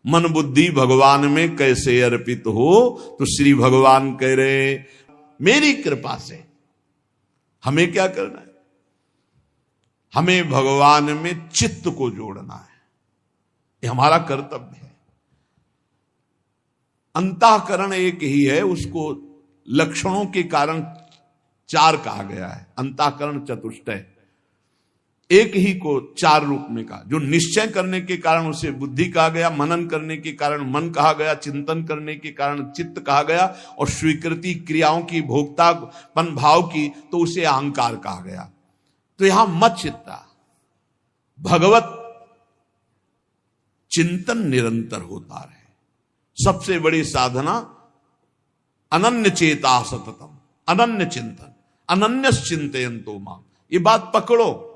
मन बुद्धि भगवान में कैसे अर्पित हो। तो श्री भगवान कह रहे मेरी कृपा से हमें क्या करना है, हमें भगवान में चित्त को जोड़ना है, ये हमारा कर्तव्य है। अंतःकरण एक ही है, उसको लक्षणों के कारण 4 कहा गया है। अंतःकरण चतुष्टय, एक ही को 4 रूप में कहा। जो निश्चय करने के कारण उसे बुद्धि कहा गया, मनन करने के कारण मन कहा गया, चिंतन करने के कारण चित्त कहा गया, और स्वीकृति क्रियाओं की भोक्तापन भाव की तो उसे अहंकार कहा गया। तो यहां मत चित्ता, भगवत चिंतन निरंतर होता रहे। सबसे बड़ी साधना अनन्य चेता सततम, अनन्य चिंतन, अनन्य चिंतयन्तो माम। ये बात पकड़ो।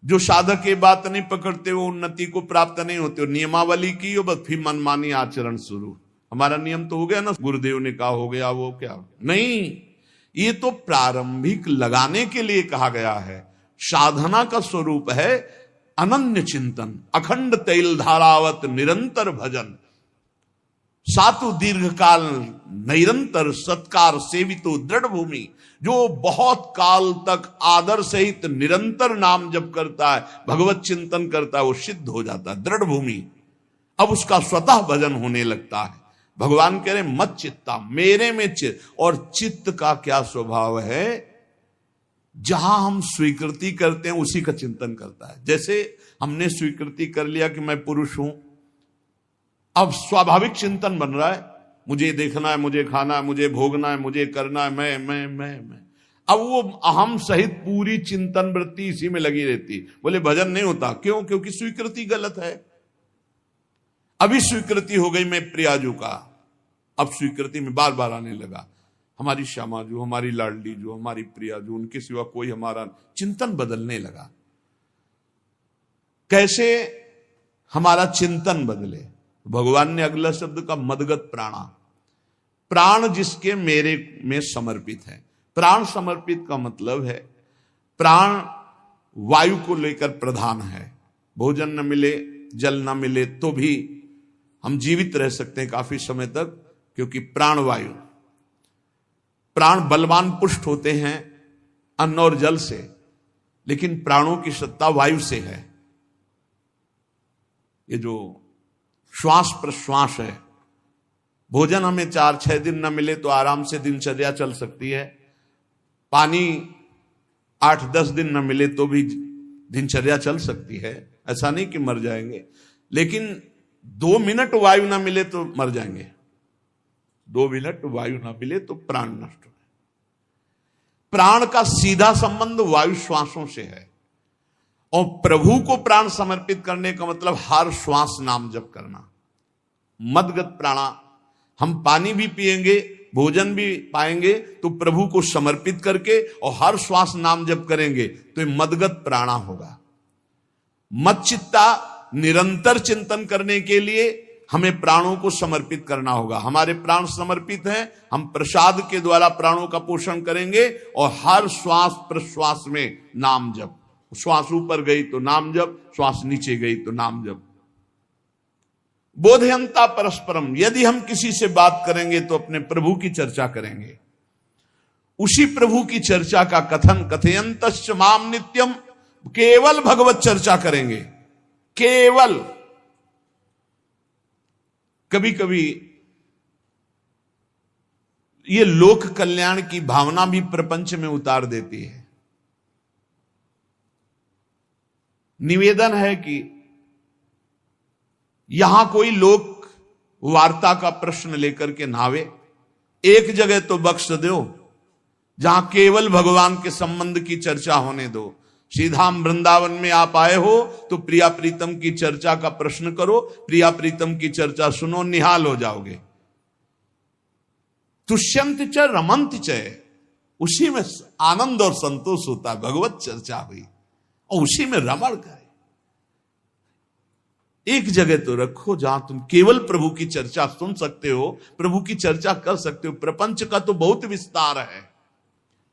जो साधक ये बात नहीं पकड़ते वो उन्नति को प्राप्त नहीं होते। नियमावली की बस फिर मनमानी आचरण शुरू। हमारा नियम तो हो गया ना, गुरुदेव ने कहा हो गया, वो क्या हो गया? नहीं, ये तो प्रारंभिक लगाने के लिए कहा गया है। साधना का स्वरूप है अनन्य चिंतन, अखंड तैल धारावत निरंतर भजन, सातु दीर्घकाल निरंतर सत्कार सेवितो दृढ़ भूमि। जो बहुत काल तक आदर सहित निरंतर नाम जप करता है, भगवत चिंतन करता है, वो सिद्ध हो जाता है, दृढ़ भूमि। अब उसका स्वतः भजन होने लगता है। भगवान कह रहे मत चित्ता, मेरे में चित्त। और चित्त का क्या स्वभाव है, जहां हम स्वीकृति करते हैं उसी का चिंतन करता है। जैसे हमने स्वीकृति कर लिया कि मैं पुरुष हूं, अब स्वाभाविक चिंतन बन रहा है, मुझे देखना है, मुझे खाना है, मुझे भोगना है, मुझे करना है, मैं। अब वो अहम सहित पूरी चिंतन वृत्ति इसी में लगी रहती। बोले भजन नहीं होता, क्यों? क्योंकि स्वीकृति गलत है। अभी स्वीकृति हो गई मैं प्रियाजू का, अब स्वीकृति में बार बार आने लगा हमारी श्यामाजू, हमारी लाडली जो, हमारी प्रियाजू, उनके सिवा कोई हमारा, चिंतन बदलने लगा। कैसे हमारा चिंतन बदले? भगवान ने अगला शब्द का मदगत प्राणा, प्राण जिसके मेरे में समर्पित है। प्राण समर्पित का मतलब है प्राण वायु को लेकर प्रधान है। भोजन न मिले, जल न मिले तो भी हम जीवित रह सकते हैं काफी समय तक, क्योंकि प्राण वायु। प्राण बलवान पुष्ट होते हैं अन्न और जल से, लेकिन प्राणों की सत्ता वायु से है। ये जो श्वास प्रश्वास है, भोजन हमें 4-6 दिन न मिले तो आराम से दिनचर्या चल सकती है। पानी 8-10 दिन न मिले तो भी दिनचर्या चल सकती है, ऐसा नहीं कि मर जाएंगे। लेकिन 2 मिनट वायु ना मिले तो मर जाएंगे, 2 मिनट वायु ना मिले तो प्राण नष्ट हो। प्राण का सीधा संबंध वायु श्वासों से है, और प्रभु को प्राण समर्पित करने का मतलब हर श्वास नाम जप करना। मदगत प्राणा, हम पानी भी पिएंगे, भोजन भी पाएंगे तो प्रभु को समर्पित करके और हर श्वास नाम जप करेंगे तो ये मदगत प्राणा होगा। मत चित्ता, निरंतर चिंतन करने के लिए हमें प्राणों को समर्पित करना होगा। हमारे प्राण समर्पित हैं, हम प्रसाद के द्वारा प्राणों का पोषण करेंगे और हर श्वास प्रश्वास में नाम जप। श्वास ऊपर गई तो नाम जप, श्वास नीचे गई तो नाम जप। बोधयंता परस्परम, यदि हम किसी से बात करेंगे तो अपने प्रभु की चर्चा करेंगे। उसी प्रभु की चर्चा का कथन, कथयंतश्च माम नित्यम, केवल भगवत चर्चा करेंगे, केवल। कभी कभी ये लोक कल्याण की भावना भी प्रपंच में उतार देती है। निवेदन है कि यहां कोई लोक वार्ता का प्रश्न लेकर के नावे, एक जगह तो बख्श दो जहां केवल भगवान के संबंध की चर्चा होने दो। सीधा वृंदावन में आप आए हो तो प्रिया प्रीतम की चर्चा का प्रश्न करो, प्रिया प्रीतम की चर्चा सुनो, निहाल हो जाओगे। तुष्यंत च रमंत च, उसी में आनंद और संतोष होता है। भगवत चर्चा हुई और उसी में रमण करे। एक जगह तो रखो जहां तुम केवल प्रभु की चर्चा सुन सकते हो, प्रभु की चर्चा कर सकते हो। प्रपंच का तो बहुत विस्तार है।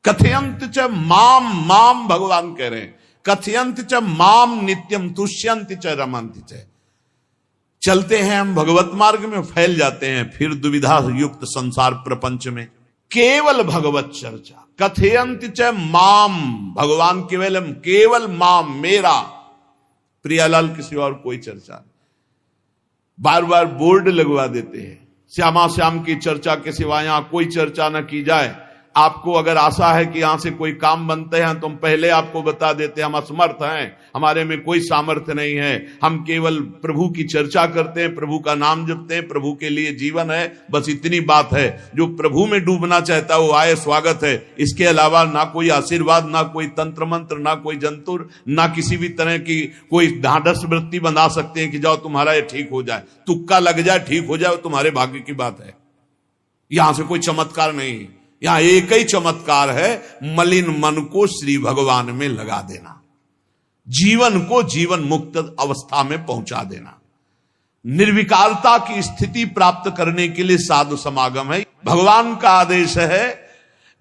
कथयंत च माम, माम भगवान कह रहे हैं, कथयंत च माम नित्यम तुष्यंत च रमंत च। चलते हैं हम भगवत मार्ग में, फैल जाते हैं फिर दुविधा युक्त संसार प्रपंच में। केवल भगवत चर्चा, कथयंत च माम, भगवान केवलम, केवल माम, मेरा, प्रियालाल के सिवा और कोई चर्चा नहीं। बार बार बोर्ड लगवा देते हैं, श्यामा श्याम की चर्चा के सिवा यहां कोई चर्चा न की जाए। आपको अगर आशा है कि यहां से कोई काम बनते हैं तो हम पहले आपको बता देते हैं, हम असमर्थ हैं, हमारे में कोई सामर्थ्य नहीं है, हम केवल प्रभु की चर्चा करते हैं, प्रभु का नाम जपते हैं, प्रभु के लिए जीवन है, बस इतनी बात है। जो प्रभु में डूबना चाहता है वो आए, स्वागत है। इसके अलावा ना कोई आशीर्वाद, ना कोई तंत्र मंत्र, ना कोई जंतुर, ना किसी भी तरह की कोई ढांढस वृत्ति बना सकते हैं कि जाओ तुम्हारा ये ठीक हो जाए, तुक्का लग जाए, ठीक हो जाए, तुम्हारे भाग्य की बात है। यहां से कोई चमत्कार नहीं, यहां एक ही चमत्कार है, मलिन मन को श्री भगवान में लगा देना, जीवन को जीवन मुक्त अवस्था में पहुंचा देना। निर्विकारता की स्थिति प्राप्त करने के लिए साधु समागम है। भगवान का आदेश है,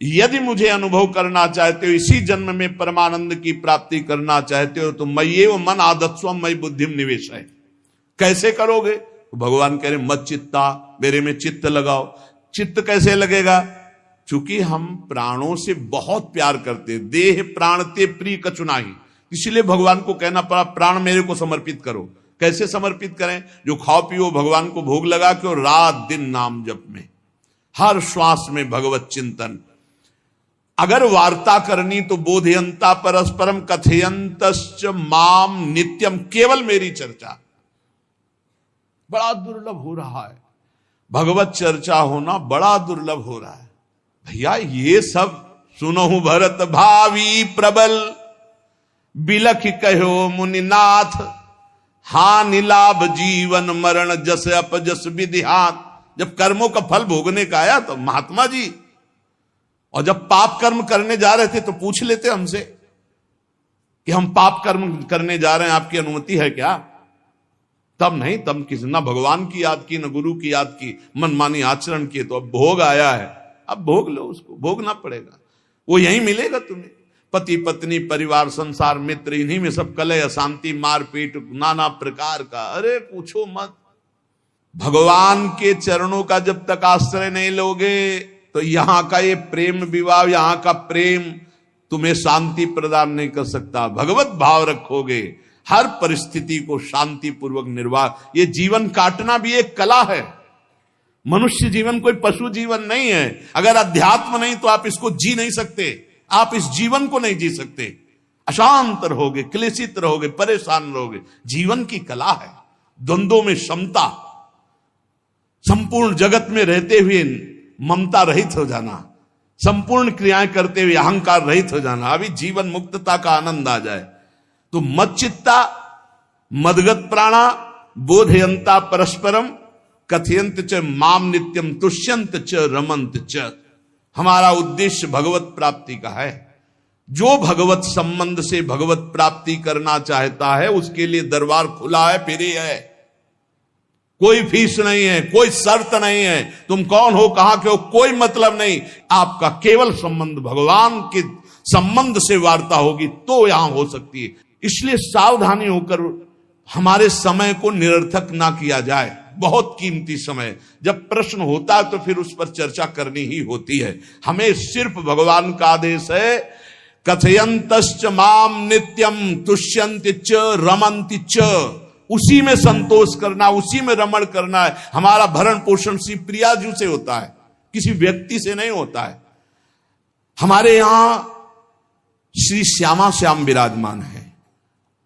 यदि मुझे अनुभव करना चाहते हो, इसी जन्म में परमानंद की प्राप्ति करना चाहते हो, तो मय्येव मन आदत्स्व मयि बुद्धिम निवेश है। कैसे करोगे? तो भगवान कह रहे मत चित्ता, मेरे में चित्त लगाओ। चित्त कैसे लगेगा? चूंकि हम प्राणों से बहुत प्यार करते, देह प्राण ते प्रिय कछु नाही, इसलिए भगवान को कहना पड़ा प्राण मेरे को समर्पित करो। कैसे समर्पित करें? जो खाओ पियो भगवान को भोग लगा के, और रात दिन नाम जप में, हर श्वास में भगवत चिंतन। अगर वार्ता करनी तो बोधयंता परस्परम कथयंतश्च माम नित्यम, केवल मेरी चर्चा। बड़ा दुर्लभ हो रहा है, भगवत चर्चा होना बड़ा दुर्लभ हो रहा है। भैया ये सब सुनहु भरत भावी प्रबल, बिलख कहो मुनिनाथ, हानि लाभ जीवन मरण जस अपजस विधिहात। जब कर्मों का फल भोगने का आया तो महात्मा जी, और जब पाप कर्म करने जा रहे थे तो पूछ लेते हमसे कि हम पाप कर्म करने जा रहे हैं, आपकी अनुमति है क्या? तब नहीं, तब किसी ना भगवान की याद की, न गुरु की याद की, मनमानी आचरण किए। तो अब भोग आया है, अब भोग लो, उसको भोगना पड़ेगा, वो यहीं मिलेगा तुम्हें। पति पत्नी परिवार संसार मित्र, इन्हीं में सब कलह अशांति मारपीट नाना प्रकार का। अरे पूछो मत, भगवान के चरणों का जब तक आश्रय नहीं लोगे तो यहां का ये प्रेम विवाह, यहां का प्रेम तुम्हें शांति प्रदान नहीं कर सकता। भगवत भाव रखोगे, हर परिस्थिति को शांति पूर्वक निर्वाह। ये जीवन काटना भी एक कला है। मनुष्य जीवन कोई पशु जीवन नहीं है। अगर अध्यात्म नहीं तो आप इसको जी नहीं सकते, आप इस जीवन को नहीं जी सकते। अशांत रहोगे, क्लेशित रहोगे, परेशान रहोगे। जीवन की कला है द्वंद्वों में समता, संपूर्ण जगत में रहते हुए ममता रहित हो जाना, संपूर्ण क्रियाएं करते हुए अहंकार रहित हो जाना। अभी जीवन मुक्तता का आनंद आ जाए तो मत चित्ता, मदगत प्राणा, बोधयंता परस्परम, कथयंत च माम नित्यम, तुष्यंत च रमंत च। हमारा उद्देश्य भगवत प्राप्ति का है। जो भगवत संबंध से भगवत प्राप्ति करना चाहता है उसके लिए दरबार खुला है, फ्री है, कोई फीस नहीं है, कोई शर्त नहीं है। तुम कौन हो, कहां के हो, कोई मतलब नहीं। आपका केवल संबंध भगवान के संबंध से वार्ता होगी तो यहां हो सकती है। इसलिए सावधानी होकर हमारे समय को निरर्थक ना किया जाए। बहुत कीमती समय, जब प्रश्न होता है तो फिर उस पर चर्चा करनी ही होती है। हमें सिर्फ भगवान का आदेश है, कथयंतश्च माम नित्यम तुष्यन्ति च रमन्ति च। उसी में संतोष करना, उसी में रमण करना है। हमारा भरण पोषण श्री प्रियाजू से होता है, किसी व्यक्ति से नहीं होता है। हमारे यहां श्री श्यामा श्याम विराजमान है,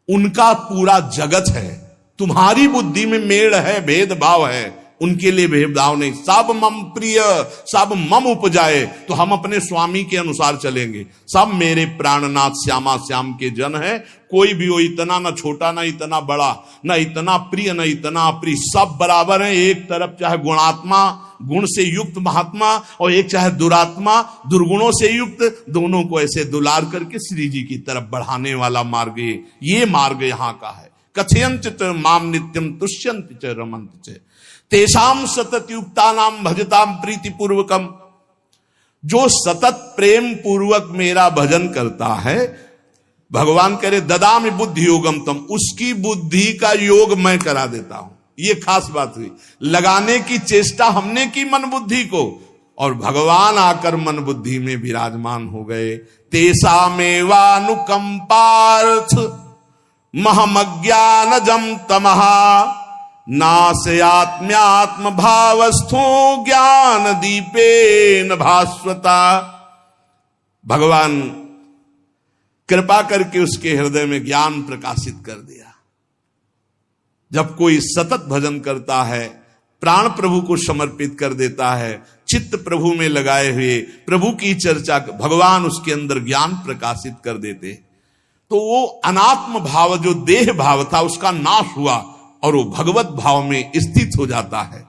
उनका पूरा जगत है। तुम्हारी बुद्धि में मेड़ है, भेदभाव है, उनके लिए भेदभाव नहीं। सब मम प्रिय, सब मम उपजाए, तो हम अपने स्वामी के अनुसार चलेंगे। सब मेरे प्राणनाथ श्यामा श्याम के जन है। कोई भी हो, इतना ना छोटा ना इतना बड़ा, ना इतना प्रिय ना इतना अप्रिय, सब बराबर है। एक तरफ चाहे गुणात्मा, गुण से युक्त महात्मा, और एक चाहे दुरात्मा, दुर्गुणों से युक्त, दोनों को ऐसे दुलार करके श्री जी की तरफ बढ़ाने वाला मार्ग, ये मार्ग यहाँ का है। कथयंत च माम नित्यम तुष्यंत च रमंत च, तेषाम सतत युक्ता नाम भजताम प्रीति पूर्वकम। जो सतत प्रेम पूर्वक मेरा भजन करता है, भगवान कह रहे ददामि बुद्धि योगम तम, उसकी बुद्धि का योग मैं करा देता हूं। ये खास बात हुई। लगाने की चेष्टा हमने की मन बुद्धि को, और भगवान आकर मन बुद्धि में विराजमान हो गए। तेषामेवानुकंपार्थ महमज्ञानजं तमहा नाशयात्म्यात्म भावस्थो ज्ञान दीपेन भास्वता। भगवान कृपा करके उसके हृदय में ज्ञान प्रकाशित कर दिया। जब कोई सतत भजन करता है, प्राण प्रभु को समर्पित कर देता है, चित्त प्रभु में लगाए हुए प्रभु की चर्चा, भगवान उसके अंदर ज्ञान प्रकाशित कर देते, तो वो अनात्म भाव जो देह भाव था उसका नाश हुआ और वो भगवत भाव में स्थित हो जाता है।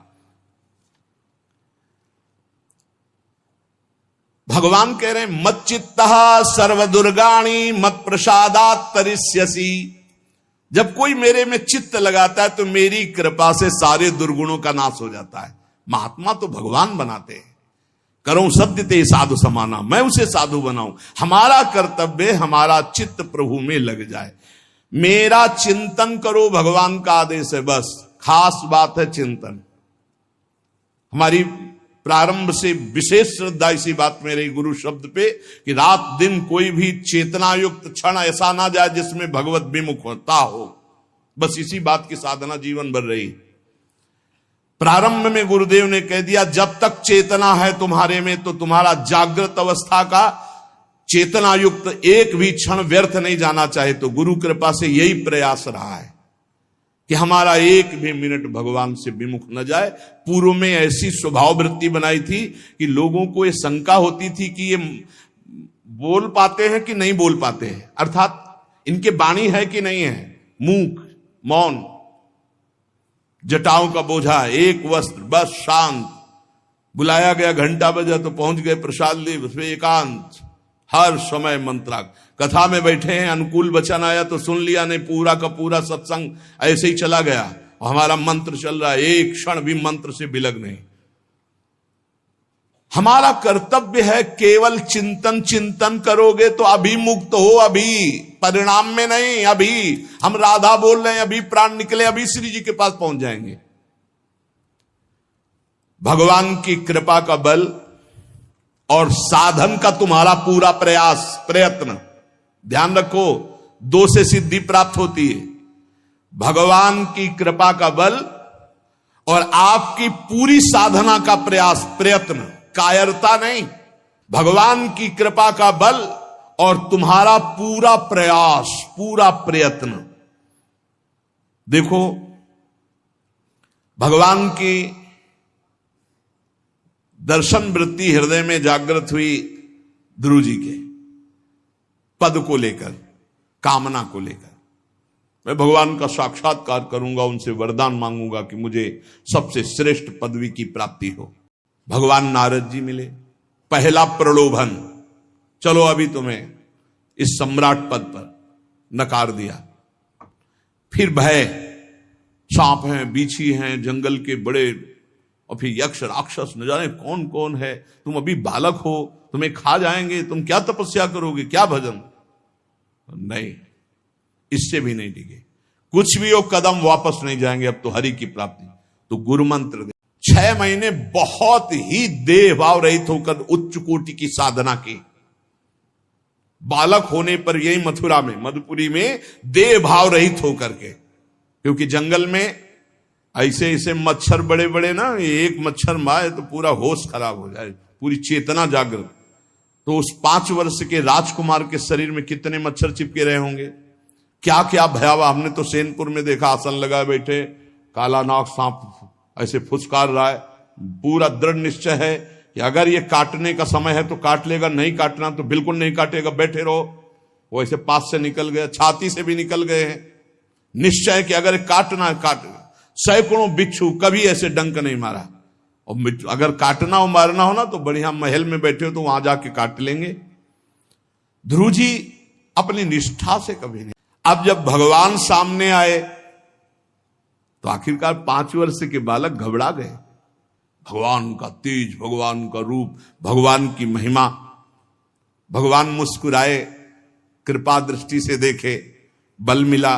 भगवान कह रहे हैं मत चित्तः सर्व दुर्गाणी मत प्रसादात् तरिष्यसि। जब कोई मेरे में चित्त लगाता है तो मेरी कृपा से सारे दुर्गुणों का नाश हो जाता है। महात्मा तो भगवान बनाते हैं। करो सत्य ते साधु समाना, मैं उसे साधु बनाऊं। हमारा कर्तव्य, हमारा चित्त प्रभु में लग जाए। मेरा चिंतन करो, भगवान का आदेश है। बस खास बात है चिंतन। हमारी प्रारंभ से विशेष श्रद्धा इसी बात में रही गुरु शब्द पे कि रात दिन कोई भी चेतना युक्त क्षण ऐसा ना जाए जिसमें भगवत विमुख होता हो। बस इसी बात की साधना जीवन भर रही। प्रारंभ में गुरुदेव ने कह दिया जब तक चेतना है तुम्हारे में तो तुम्हारा जागृत अवस्था का चेतना युक्त एक भी क्षण व्यर्थ नहीं जाना चाहे। तो गुरु कृपा से यही प्रयास रहा है कि हमारा एक भी मिनट भगवान से विमुख न जाए। पूर्व में ऐसी स्वभाव वृत्ति बनाई थी कि लोगों को ये शंका होती थी कि ये बोल पाते हैं कि नहीं बोल पाते हैं, अर्थात इनके वाणी है कि नहीं है। मूक, मौन, जटाओं का बोझा, एक वस्त्र, बस शांत। बुलाया गया, घंटा बजा तो पहुंच गए, प्रसाद ली, उसमें एकांत, हर समय मंत्राग। कथा में बैठे हैं, अनुकूल वचन आया तो सुन लिया, नहीं पूरा का पूरा सत्संग ऐसे ही चला गया और हमारा मंत्र चल रहा है, एक क्षण भी मंत्र से बिलग नहीं। हमारा कर्तव्य है केवल चिंतन। चिंतन करोगे तो अभी मुक्त हो, अभी, परिणाम में नहीं। अभी हम राधा बोल रहे हैं, अभी प्राण निकले, अभी श्री जी के पास पहुंच जाएंगे। भगवान की कृपा का बल और साधन का तुम्हारा पूरा प्रयास, प्रयत्न। ध्यान रखो, दो से सिद्धि प्राप्त होती है। भगवान की कृपा का बल और आपकी पूरी साधना का प्रयास, प्रयत्न, कायरता नहीं। भगवान की कृपा का बल और तुम्हारा पूरा प्रयास, पूरा प्रयत्न। देखो, भगवान की दर्शन वृत्ति हृदय में जागृत हुई ध्रुव जी के पद को लेकर, कामना को लेकर। मैं भगवान का साक्षात्कार करूंगा, उनसे वरदान मांगूंगा कि मुझे सबसे श्रेष्ठ पदवी की प्राप्ति हो। भगवान नारद जी मिले, पहला प्रलोभन, चलो अभी तुम्हें इस सम्राट पद पर नकार दिया। फिर भय, सांप हैं, बीछी हैं, जंगल के बड़े, और फिर यक्ष राक्षस, न जाने कौन कौन है। तुम अभी बालक हो, तुम्हें खा जाएंगे, तुम क्या तपस्या करोगे, क्या भजन। नहीं, इससे भी नहीं टिके। कुछ भी हो, कदम वापस नहीं जाएंगे, अब तो हरि की प्राप्ति। तो गुरु मंत्र दे। 6 महीने बहुत ही देह भाव रहित होकर उच्च कोटि की साधना की। बालक होने पर यही मथुरा में, मधुपुरी में देह भाव रहित होकर के, क्योंकि जंगल में ऐसे ऐसे मच्छर बड़े बड़े ना, एक मच्छर मारे तो पूरा होश खराब हो जाए, पूरी चेतना जागृत। तो उस 5 वर्ष के राजकुमार के शरीर में कितने मच्छर चिपके रहे होंगे, क्या क्या भयावह। हमने तो सेनपुर में देखा, आसन लगाए बैठे, काला नाग सांप ऐसे फुसकार रहा है। पूरा दृढ़ निश्चय है कि अगर ये काटने का समय है तो काट लेगा, नहीं काटना तो बिल्कुल नहीं काटेगा, बैठे रहो। वो ऐसे पास से निकल गया, छाती से भी निकल गए हैं। निश्चय है कि अगर काटना काट। सैकड़ों बिच्छू, कभी ऐसे डंक नहीं मारा। और अगर काटना हो, मारना हो ना, तो बढ़िया महल में बैठे हो तो वहां जाके काट लेंगे। ध्रुव जी अपनी निष्ठा से कभी नहीं। अब जब भगवान सामने आए तो आखिरकार 5 वर्ष के बालक घबरा गए। भगवान का तेज, भगवान का रूप, भगवान की महिमा। भगवान मुस्कुराए, कृपा दृष्टि से देखे, बल मिला,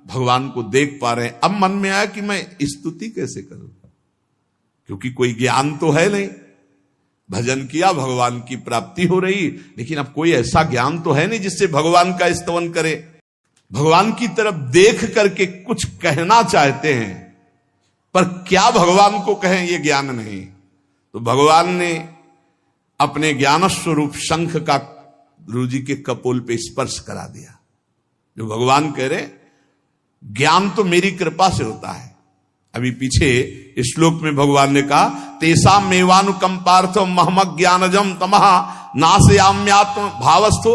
भगवान को देख पा रहे हैं। अब मन में आया कि मैं स्तुति कैसे करूं, क्योंकि कोई ज्ञान तो है नहीं। भजन किया, भगवान की प्राप्ति हो रही, लेकिन अब कोई ऐसा ज्ञान तो है नहीं जिससे भगवान का स्तवन करे। भगवान की तरफ देख करके कुछ कहना चाहते हैं, पर क्या भगवान को कहें ये ज्ञान नहीं। तो भगवान ने अपने ज्ञान स्वरूप शंख का गुरु जी के कपोल पे स्पर्श करा दिया। जो भगवान कह रहे, ज्ञान तो मेरी कृपा से होता है। अभी पीछे इस श्लोक में भगवान ने कहा, तेसा मेवानुकंपार्थ महमक ज्ञानजम तमहा नाशयाम्यात्म भावस्थो।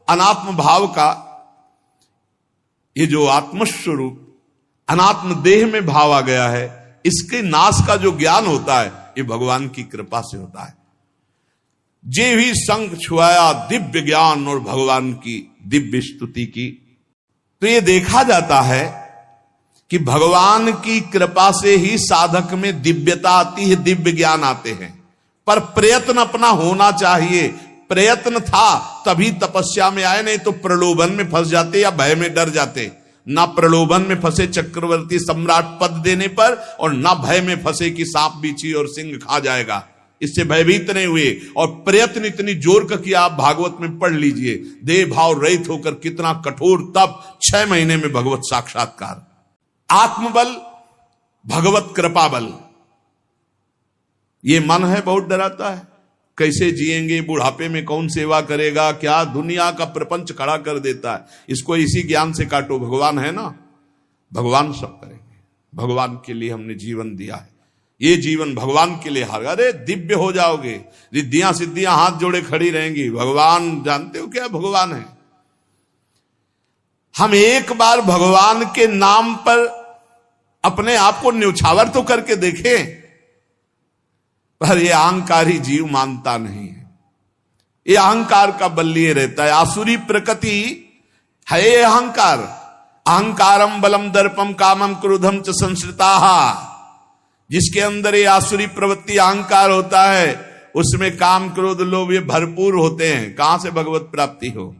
अनात्म भाव का ये जो आत्मस्वरूप अनात्म देह में भाव आ गया है, इसके नाश का जो ज्ञान होता है ये भगवान की कृपा से होता है। जे भी शंख छुआया दिव्य ज्ञान और भगवान की दिव्य स्तुति की। तो ये देखा जाता है कि भगवान की कृपा से ही साधक में दिव्यता आती है, दिव्य ज्ञान आते हैं। पर प्रयत्न अपना होना चाहिए। प्रयत्न था तभी तपस्या में आए, नहीं तो प्रलोभन में फंस जाते या भय में डर जाते। ना प्रलोभन में फंसे चक्रवर्ती सम्राट पद देने पर, और ना भय में फंसे कि सांप बिच्छी और सिंह खा जाएगा, इससे भयभीत नहीं हुए। और प्रयत्न इतनी जोर का किया, आप भागवत में पढ़ लीजिए, देह भाव रहित होकर कितना कठोर तप, 6 महीने में भगवत साक्षात्कार। आत्मबल, भगवत कृपा बल। ये मन है बहुत डराता है, कैसे जिएंगे, बुढ़ापे में कौन सेवा करेगा, क्या दुनिया का प्रपंच खड़ा कर देता है। इसको इसी ज्ञान से काटो, भगवान है ना, भगवान सब करेंगे। भगवान के लिए हमने जीवन दिया है, ये जीवन भगवान के लिए हार। अरे दिव्य हो जाओगे, रिद्धियां सिद्धियां हाथ जोड़े खड़ी रहेंगी। भगवान जानते हो क्या भगवान है। हम एक बार भगवान के नाम पर अपने आप को न्यौछावर तो करके देखें, पर यह अहंकारी जीव मानता नहीं है। ये अहंकार का बल लिए रहता है। आसुरी प्रकृति है ये अहंकार। अहंकारम बलम दर्पम कामम क्रोधम च संश्रिताहा। जिसके अंदर ये आसुरी प्रवृत्ति अहंकार होता है, उसमें काम क्रोध लोभ ये भरपूर होते हैं। कहां से भगवत प्राप्ति हो।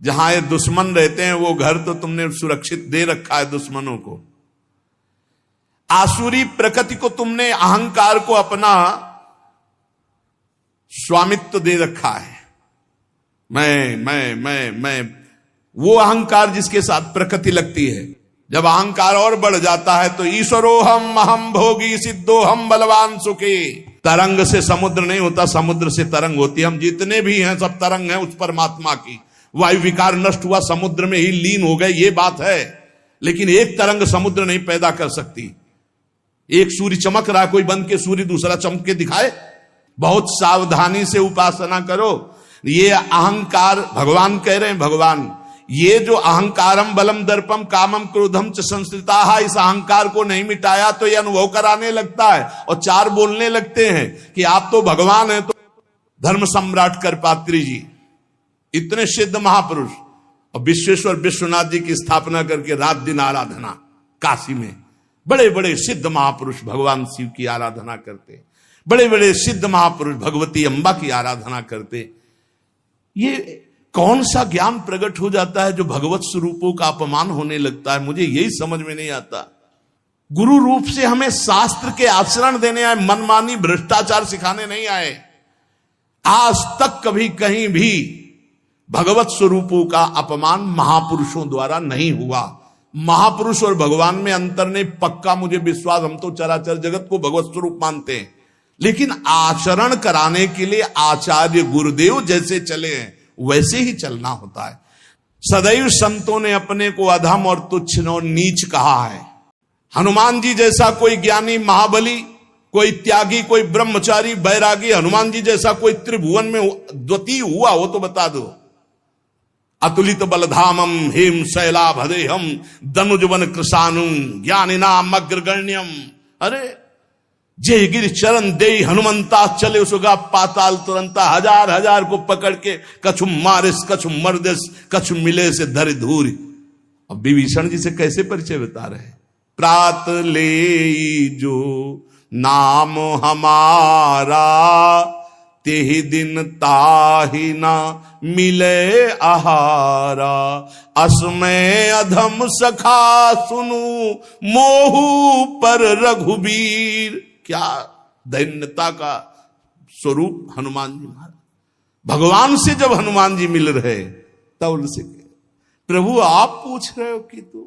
जहां ये दुश्मन रहते हैं वो घर तो तुमने सुरक्षित दे रखा है दुश्मनों को। आसुरी प्रकृति को तुमने, अहंकार को अपना स्वामित्व दे रखा है। मैं वो अहंकार जिसके साथ प्रकृति लगती है। जब अहंकार और बढ़ जाता है तो ईश्वरोहम अहम भोगी सिद्धोहम बलवान सुखी। तरंग से समुद्र नहीं होता, समुद्र से तरंग होती है। हम जितने भी हैं सब तरंग हैं उस परमात्मा की। वायु विकार नष्ट हुआ, समुद्र में ही लीन हो गए, ये बात है। लेकिन एक तरंग समुद्र नहीं पैदा कर सकती। एक सूर्य चमक रहा, कोई बंद के सूर्य दूसरा चमक के दिखाए। बहुत सावधानी से उपासना करो। ये अहंकार, भगवान कह रहे हैं, भगवान ये जो अहंकारम बलम दर्पम कामम क्रोधम च संश्रिताहा, इस अहंकार को नहीं मिटाया तो ये अनुभव कराने लगता है और 4 बोलने लगते हैं कि आप तो भगवान हैं। तो धर्म सम्राट करपात्री जी, इतने सिद्ध महापुरुष, और विश्वेश्वर विश्वनाथ जी की स्थापना करके रात दिन आराधना, काशी में बड़े बड़े सिद्ध महापुरुष भगवान शिव की आराधना करते, बड़े बड़े सिद्ध महापुरुष भगवती अम्बा की आराधना करते। ये कौन सा ज्ञान प्रकट हो जाता है जो भगवत स्वरूपों का अपमान होने लगता है। मुझे यही समझ में नहीं आता। गुरु रूप से हमें शास्त्र के आचरण देने आए, मनमानी भ्रष्टाचार सिखाने नहीं आए। आज तक कभी कहीं भी भगवत स्वरूपों का अपमान महापुरुषों द्वारा नहीं हुआ। महापुरुष और भगवान में अंतर नहीं, पक्का मुझे विश्वास। हम तो चराचर जगत को भगवत स्वरूप मानते हैं, लेकिन आचरण कराने के लिए आचार्य गुरुदेव जैसे चले हैं वैसे ही चलना होता है। सदैव संतों ने अपने को अधम और तुच्छ और नीच कहा है। हनुमान जी जैसा कोई ज्ञानी, महाबली, कोई त्यागी, कोई ब्रह्मचारी, बैरागी, हनुमान जी जैसा कोई त्रिभुवन में द्वितीय हुआ हो तो बता दो। अतुलित बलधामम हेम शैलाभदेहम दनुजवन कृशानुम ज्ञानिनाम अग्रगण्यम। अरे जय गिर चरण दे हनुमंता चले उसगा पाताल तुरंता। हजार हजार को पकड़ के कछु मारिस कछु मर्दिस कछु मिले से धर धूरी। अब विभीषण जी से कैसे परिचय बता रहे। प्रात ले जो नाम हमारा तेहि दिन ताहि ना मिले आहारा, असमय अधम सखा सुनु मोहू पर रघुबीर। क्या दैन्यता का स्वरूप हनुमान जी महाराज। भगवान से जब हनुमान जी मिल रहे तब उनसे प्रभु आप पूछ रहे हो कि तू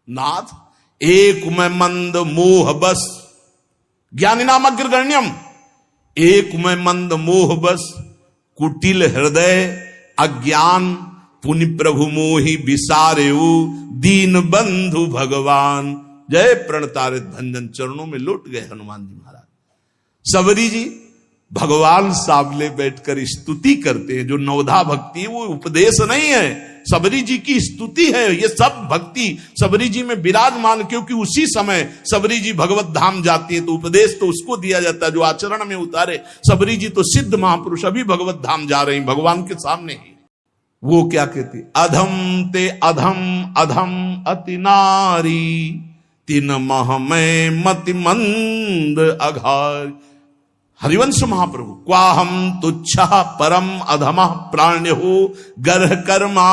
नाथ, एक मैं मंद मोह बस, ज्ञानी नाम अग्रगण्यम, एक मैं मंद मोह बस, कुटिल हृदय अज्ञान, पुनि प्रभु मोहि बिसारेऊ, दीन बंधु भगवान। जय प्रणतारित भंजन, चरणों में लौट गए हनुमान जी महाराज। सबरी जी भगवान सामने बैठकर स्तुति करते हैं। जो नवधा भक्ति है वो उपदेश नहीं है, सबरी जी की स्तुति है। ये सब भक्ति सबरी जी में विराजमान, क्योंकि उसी समय सबरी जी भगवत धाम जाती है तो उपदेश तो उसको दिया जाता है जो आचरण में उतारे। सबरी जी तो सिद्ध महापुरुष अभी भगवत धाम जा रही भगवान के सामने ही। वो क्या कहती, अधम ते अधम अधम अति नारी, तीन मह में मति मंद अघार। हरिवंश महाप्रभु, क्वाहम तुच्छ परम अधम प्राण्यो गर्ह कर्मा,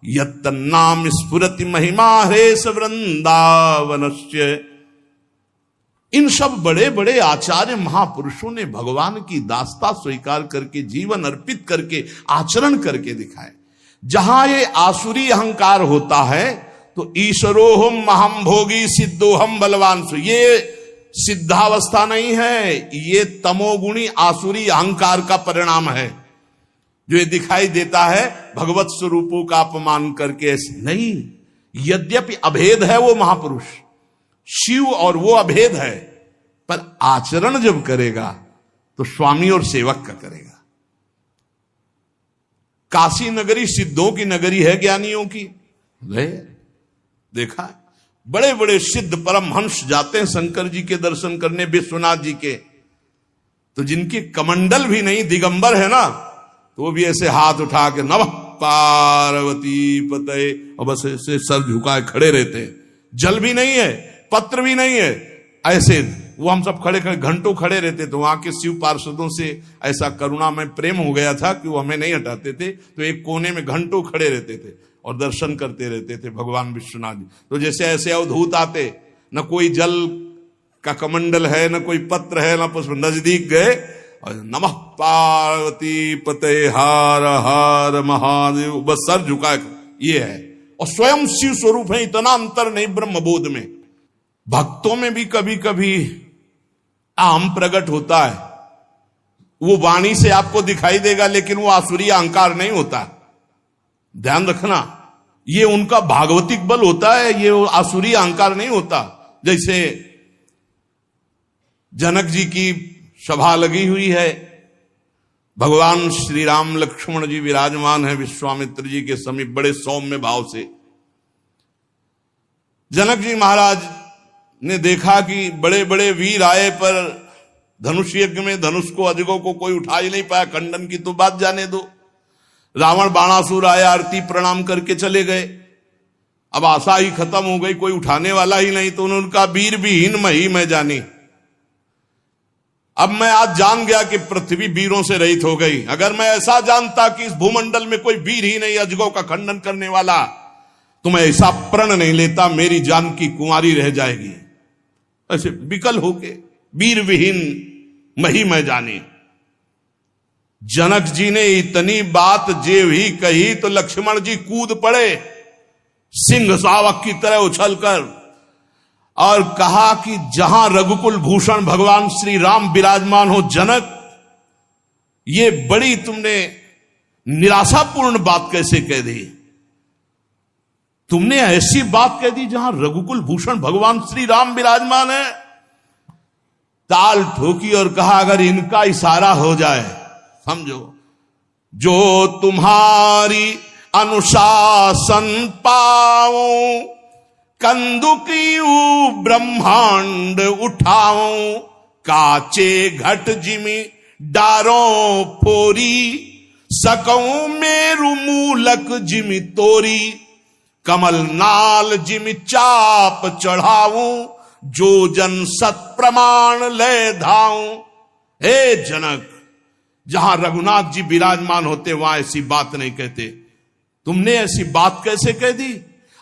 यत् नाम स्फुरति महिमा हेश वृंदावनस्य। इन सब बड़े बड़े आचार्य महापुरुषों ने भगवान की दास्ता स्वीकार करके, जीवन अर्पित करके, आचरण करके दिखाए। जहां ये आसुरी अहंकार होता है तो ईश्वरोहम महम भोगी सिद्धोहम बलवान, ये सिद्धावस्था नहीं है, ये तमोगुणी आसुरी अहंकार का परिणाम है जो ये दिखाई देता है भगवत स्वरूपों का अपमान करके। ऐसे नहीं, यद्यपि अभेद है वो महापुरुष शिव और वो अभेद है, पर आचरण जब करेगा तो स्वामी और सेवक का करेगा। काशी नगरी सिद्धों की नगरी है, ज्ञानियों की। देखा बड़े बड़े सिद्ध परमहंस जाते हैं शंकर जी के दर्शन करने, विश्वनाथ जी के, तो जिनकी कमंडल भी नहीं, दिगंबर है ना, तो वो भी ऐसे हाथ उठा के नमः पार्वती पते, और बस ऐसे सर झुकाए खड़े रहते हैं। जल भी नहीं है, पत्र भी नहीं है, ऐसे वो हम सब खड़े खड़े घंटों खड़े रहते। तो वहां के शिव पार्षदों से ऐसा करुणा में प्रेम हो गया था कि वो हमें नहीं हटाते थे, तो एक कोने में घंटों खड़े रहते थे और दर्शन करते रहते थे भगवान विश्वनाथ जी। तो जैसे ऐसे अवधूत आते, न कोई जल का कमंडल है, न कोई पत्र है, न पुष्प, नजदीक गए और नमः पार्वती पते हार हार महादेव, बस सर झुकाए, ये है। और स्वयं शिव स्वरूप है, इतना अंतर नहीं ब्रह्मबोध में। भक्तों में भी कभी कभी आम प्रकट होता है, वो वाणी से आपको दिखाई देगा, लेकिन वो आसुरी अहंकार नहीं होता। ध्यान रखना, ये उनका भागवतिक बल होता है, ये आसुरी अहंकार नहीं होता। जैसे जनक जी की सभा लगी हुई है, भगवान श्री राम लक्ष्मण जी विराजमान है विश्वामित्र जी के समीप बड़े सौम्य भाव से। जनक जी महाराज ने देखा कि बड़े बड़े वीर आए, पर धनुष यज्ञ में धनुष को अजगों को कोई उठा ही नहीं पाया, खंडन की तो बात जाने दो। रावण बाणासुर आया, आरती प्रणाम करके चले गए। अब आशा ही खत्म हो गई, कोई उठाने वाला ही नहीं, तो उन्होंने कहा वीर विहीन मही मैं जानी। अब मैं आज जान गया कि पृथ्वी वीरों से रहित हो गई। अगर मैं ऐसा जानता कि इस भूमंडल में कोई वीर ही नहीं अजगों का खंडन करने वाला, तो मैं ऐसा प्रण नहीं लेता, मेरी जान की कुंवारी रह जाएगी। ऐसे विकल होके वीर विहीन मही मैं जानी। जनक जी ने इतनी बात जे भी कही तो लक्ष्मण जी कूद पड़े सिंह शावक की तरह उछलकर, और कहा कि जहां रघुकुल भूषण भगवान श्री राम विराजमान हो, जनक ये बड़ी तुमने निराशापूर्ण बात कैसे कह दी। तुमने ऐसी बात कह दी जहां रघुकुल भूषण भगवान श्री राम विराजमान है। ताल ठोकी और कहा अगर इनका इशारा हो जाए, समझो जो तुम्हारी अनुशासन पाओ, कंदुकियू ब्रह्मांड उठाओ, काचे घट जिमी डारों फोरी, सकऊं मेरु मूलक जिमी तोरी, कमल नाल जिमी चाप चढ़ाऊं, जो जन सत प्रमाण ले धाऊं। हे जनक, जहां रघुनाथ जी विराजमान होते वहां ऐसी बात नहीं कहते। तुमने ऐसी बात कैसे कह दी?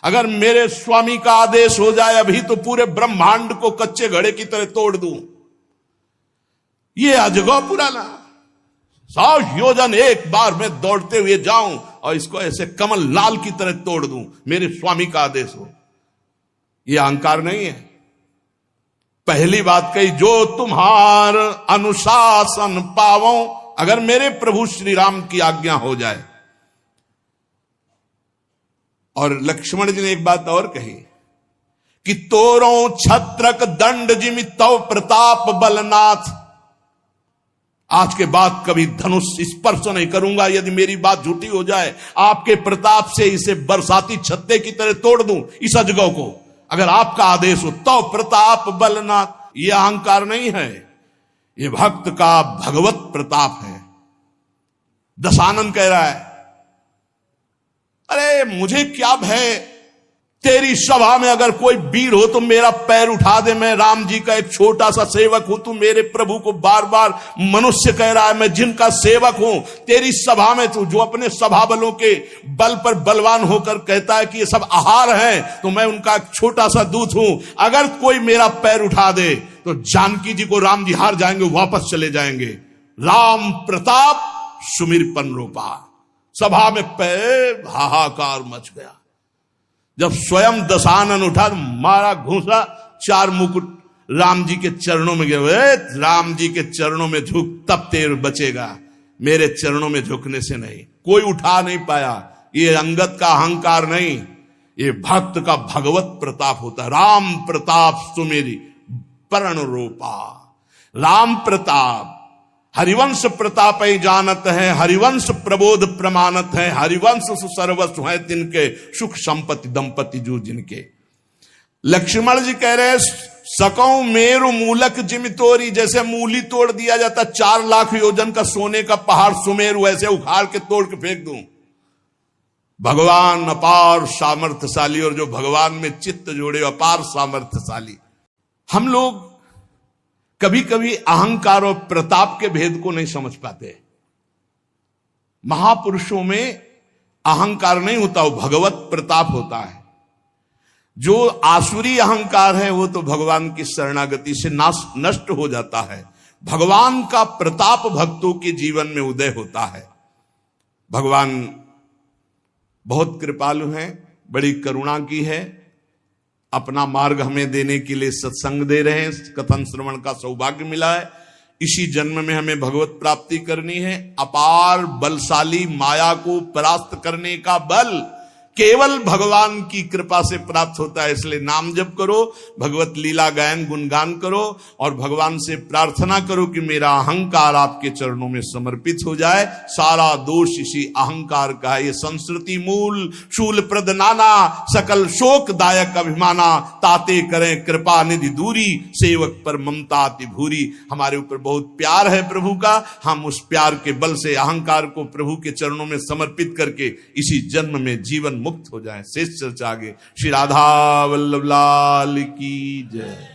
अगर मेरे स्वामी का आदेश हो जाए अभी तो पूरे ब्रह्मांड को कच्चे घड़े की तरह तोड़ दूं। ये अजगौ पुराना 100 योजन एक बार में दौड़ते हुए जाऊं और इसको ऐसे कमल लाल की तरह तोड़ दूं, मेरे स्वामी का आदेश हो। यह अहंकार नहीं है। पहली बात कही, जो तुम्हार अनुशासन पावो, अगर मेरे प्रभु श्री राम की आज्ञा हो जाए। और लक्ष्मण जी ने एक बात और कही कि तोरो छत्रक दंड जिमि तव प्रताप बलनाथ। आज के बाद कभी धनुष स्पर्श नहीं करूंगा यदि मेरी बात झूठी हो जाए। आपके प्रताप से इसे बरसाती छत्ते की तरह तोड़ दूं इस अजगौ को, अगर आपका आदेश हो। तव प्रताप बलनाथ, यह अहंकार नहीं है, यह भक्त का भगवत प्रताप है। दशानन कह रहा है, अरे मुझे क्या भय, तेरी सभा में अगर कोई वीर हो तो मेरा पैर उठा दे। मैं राम जी का एक छोटा सा सेवक हूं। तू मेरे प्रभु को बार बार मनुष्य कह रहा है, मैं जिनका सेवक हूं। तेरी सभा में तू जो अपने सभा बलों के बल पर बलवान होकर कहता है कि ये सब आहार है, तो मैं उनका एक छोटा सा दूत हूं। अगर कोई मेरा पैर उठा दे तो जानकी जी को राम जी हार जाएंगे, वापस चले जाएंगे। राम प्रताप सुमिरपन रूपा। सभा में पैर हाहाकार मच गया। जब स्वयं दशानन उठा तो मारा घूसा, 4 मुकुट राम जी के चरणों में गए। राम जी के चरणों में झुक, तब तेर बचेगा, मेरे चरणों में झुकने से नहीं। कोई उठा नहीं पाया। ये अंगत का अहंकार नहीं, ये भक्त का भगवत प्रताप होता है। राम प्रताप सुमेरी पर्ण रूपा। राम प्रताप हरिवंश प्रताप जानत है, हरिवंश प्रबोध प्रमाणत है, हरिवंश सर्वस्व है तिनके, सुख संपत्ति दंपति जो जिनके। लक्ष्मण जी कह रहे, सकौ मेरु मूलक जिमितोरी, जैसे मूली तोड़ दिया जाता 4 लाख योजन का सोने का पहाड़ सुमेरु, ऐसे उखाड़ के तोड़ के फेंक दूं। भगवान अपार सामर्थ्यशाली, और जो भगवान में चित्त जोड़े अपार सामर्थ्यशाली। हम लोग कभी कभी अहंकार और प्रताप के भेद को नहीं समझ पाते। महापुरुषों में अहंकार नहीं होता, वो भगवत प्रताप होता है। जो आसुरी अहंकार है वो तो भगवान की शरणागति से नष्ट हो जाता है। भगवान का प्रताप भक्तों के जीवन में उदय होता है। भगवान बहुत कृपालु हैं, बड़ी करुणा की है। अपना मार्ग हमें देने के लिए सत्संग दे रहे हैं, कथन श्रवण का सौभाग्य मिला है। इसी जन्म में हमें भगवत प्राप्ति करनी है। अपार बलशाली माया को परास्त करने का बल केवल भगवान की कृपा से प्राप्त होता है। इसलिए नाम जप करो, भगवत लीला गायन गुणगान करो और भगवान से प्रार्थना करो कि मेरा अहंकार आपके चरणों में समर्पित हो जाए। सारा दोष इसी अहंकार का है। ये संस्कृति मूल शूल प्रद नाना, सकल शोक दायक अभिमाना, ताते करें कृपा निधि दूरी, सेवक पर ममता अति भूरी। हमारे ऊपर बहुत प्यार है प्रभु का, हम उस प्यार के बल से अहंकार को प्रभु के चरणों में समर्पित करके इसी जन्म में जीवन मुक्त हो जाए। शेष चर्चा आगे। श्री राधा वल्लभ लाल की जय।